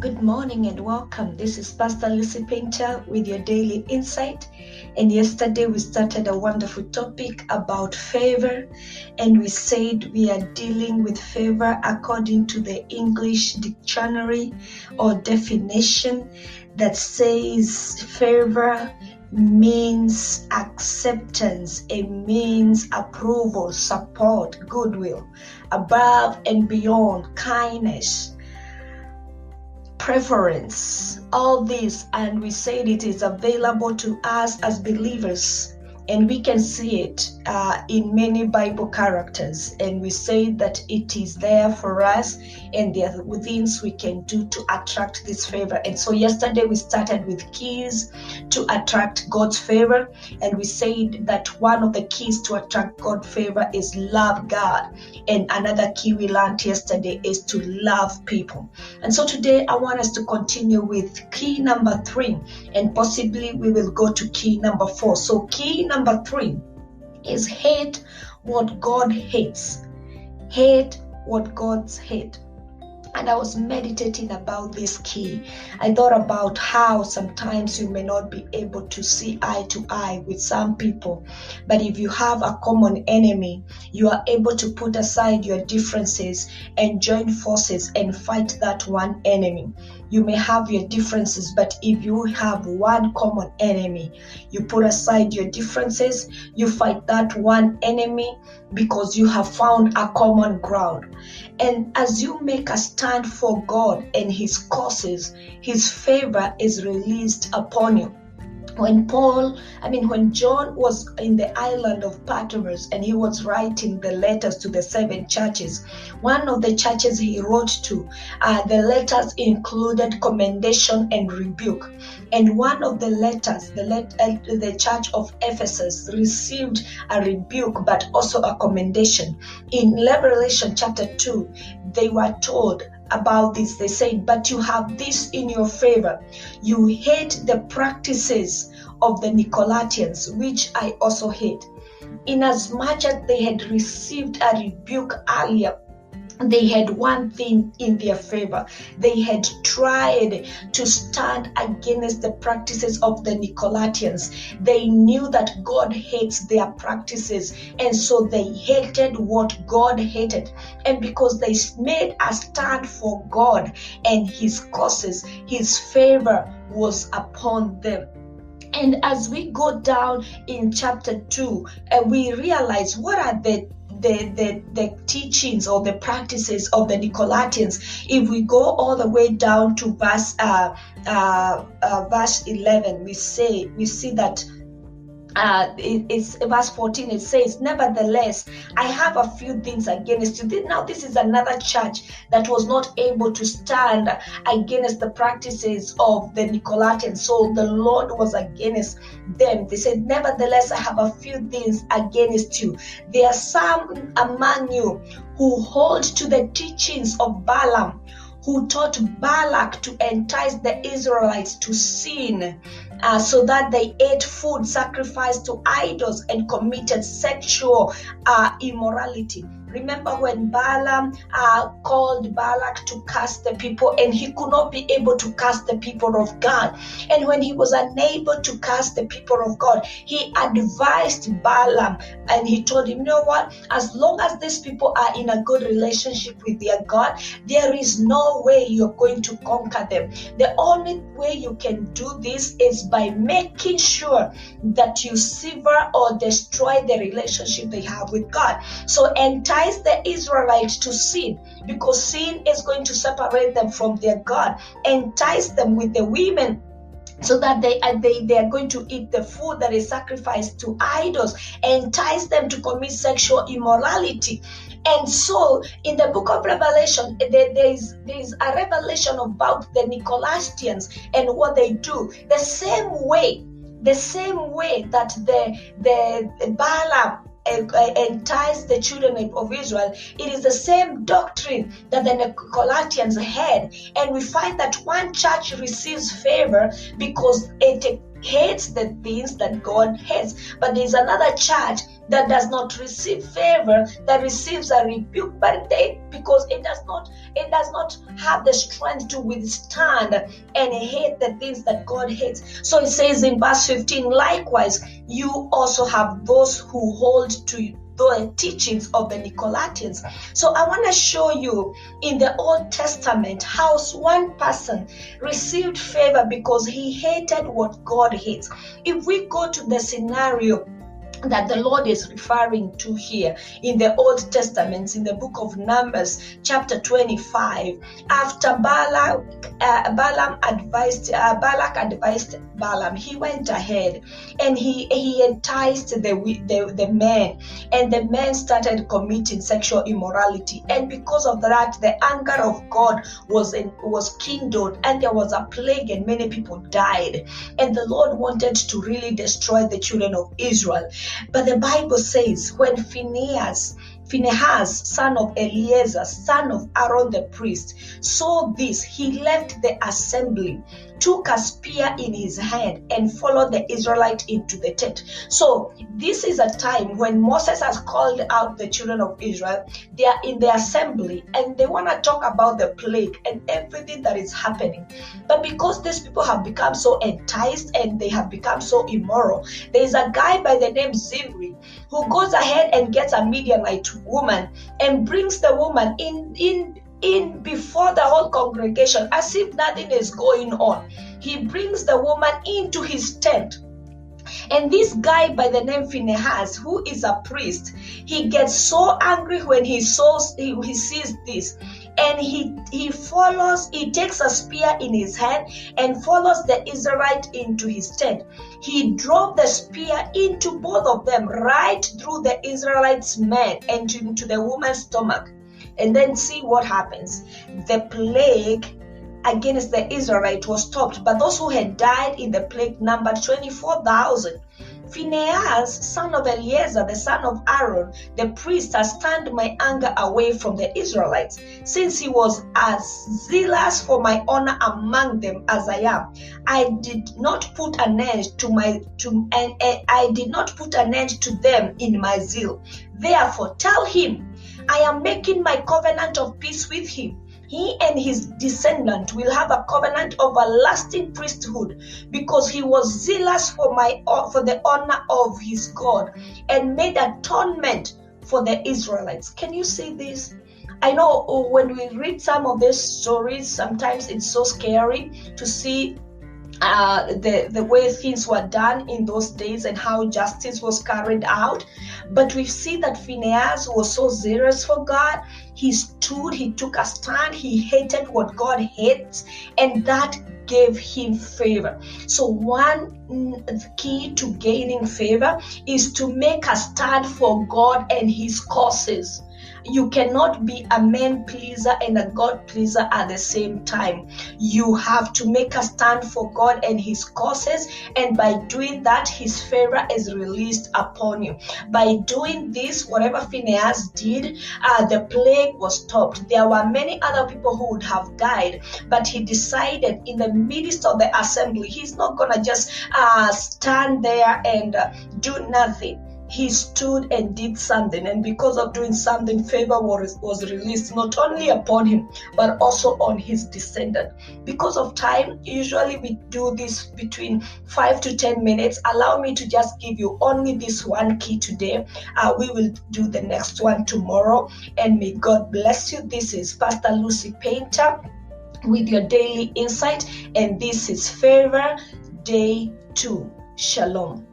Good morning and welcome. This is Pastor Lucy Painter with your daily insight. And yesterday we started a wonderful topic about favor, and we said we are dealing with favor according to the English dictionary or definition that says favor means acceptance, it means approval, support, goodwill, above and beyond, kindness, preference, all this. And we said it is available to us as believers, and we can see it in many Bible characters, and we say that it is there for us, and there are things we can do to attract this favor. And so yesterday we started with keys to attract God's favor, and we said that one of the keys to attract God's favor is love God, and another key we learned yesterday is to love people. And so today I want us to continue with key number 3, and possibly we will go to key number 4. So key number 3 is hate what God hates. Hate what God hates. And I was meditating about this key. I thought about how sometimes you may not be able to see eye to eye with some people, but if you have a common enemy, you are able to put aside your differences and join forces and fight that one enemy. You may have your differences, but if you have one common enemy, you put aside your differences, you fight that one enemy because you have found a common ground. And as you make a stand for God and His causes, His favor is released upon you. When John was in the island of Patmos and he was writing the letters to the 7 churches, one of the churches he wrote to, the letters included commendation and rebuke. And one of the letters, the church of Ephesus received a rebuke but also a commendation. In Revelation chapter 2, they were told about this. They said, but you have this in your favor. You hate the practices of the Nicolaitans, which I also hate. Inasmuch as they had received a rebuke earlier, they had one thing in their favor. They had tried to stand against the practices of the Nicolaitans. They knew that God hates their practices, and so they hated what God hated. And because they made a stand for God and His causes, His favor was upon them. And as we go down in chapter 2, we realize what are the teachings or the practices of the Nicolaitans. If we go all the way down to verse 11, we see that it's verse 14. It says, nevertheless, I have a few things against you. Now this is another church that was not able to stand against the practices of the Nicolaitans, so the Lord was against them. They said, nevertheless, I have a few things against you. There are some among you who hold to the teachings of Balaam, who taught Balak to entice the Israelites to sin, so that they ate food sacrificed to idols and committed sexual immorality. Remember when Balaam called Balak to curse the people, and he could not be able to curse the people of God. And when he was unable to curse the people of God, he advised Balaam, and he told him, you know what, as long as these people are in a good relationship with their God, there is no way you're going to conquer them. The only way you can do this is by making sure that you sever or destroy the relationship they have with God. So entice the Israelites to sin, because sin is going to separate them from their God. Entice them with the women, so that they are going to eat the food that is sacrificed to idols. Entice them to commit sexual immorality. And so in the book of Revelation, there is a revelation about the Nicolaitans and what they do. The same way that the Balaam entice the children of Israel, it is the same doctrine that the Nicolaitans had. And we find that one church receives favor because it hates the things that God hates, but there's another church that does not receive favor, that receives a rebuke, but because it does not It does not have the strength to withstand and hate the things that God hates. So it says in verse 15, likewise, you also have those who hold to the teachings of the Nicolaitans. So I want to show you in the Old Testament how one person received favor because he hated what God hates. If we go to the scenario that the Lord is referring to here in the Old Testament, in the book of Numbers, chapter 25, after Balak advised Balaam, he went ahead and he enticed the men, and the men started committing sexual immorality, and because of that, the anger of God was kindled, and there was a plague, and many people died, and the Lord wanted to really destroy the children of Israel. But the Bible says when Phinehas, son of Eleazar, son of Aaron the priest, saw this, he left the assembly, took a spear in his hand, and followed the Israelite into the tent. So this is a time when Moses has called out the children of Israel. They are in the assembly and they want to talk about the plague and everything that is happening. But because these people have become so enticed and they have become so immoral, there is a guy by the name Zimri who goes ahead and gets a Midianite woman and brings the woman in before the whole congregation as if nothing is going on. He brings the woman into his tent. And this guy by the name Phinehas, who is a priest, he gets so angry when he sees this. And he takes a spear in his hand and follows the Israelite into his tent. He drove the spear into both of them, right through the Israelites' men and into the woman's stomach. And then see what happens. The plague against the Israelite was stopped, but those who had died in the plague numbered 24,000. Phinehas, son of Eleazar, the son of Aaron, the priest, has turned my anger away from the Israelites, since he was as zealous for my honor among them as I am. I did not put an end to them in my zeal. Therefore, tell him, I am making my covenant of peace with him. He and his descendant will have a covenant of a lasting priesthood, because he was zealous for the honor of his God and made atonement for the Israelites. Can you see this? I know when we read some of these stories, sometimes it's so scary to see the way things were done in those days and how justice was carried out. But we see that Phinehas was so zealous for God. He stood, he took a stand, he hated what God hates, and that gave him favor. So one key to gaining favor is to make a stand for God and his causes. You cannot be a man pleaser and a God pleaser at the same time. You have to make a stand for God and his causes, and by doing that, his favor is released upon you. By doing this, whatever Phinehas did, the plague was stopped. There were many other people who would have died, but he decided in the midst of the assembly, he's not gonna just stand there and do nothing. He stood and did something, and because of doing something, favor was released not only upon him but also on his descendant. Because of time, usually we do this between 5 to 10 minutes. Allow me to just give you only this one key today. We will do the next one tomorrow, and may God bless you. This is Pastor Lucy Painter with your daily insight, and this is Favor Day 2. Shalom.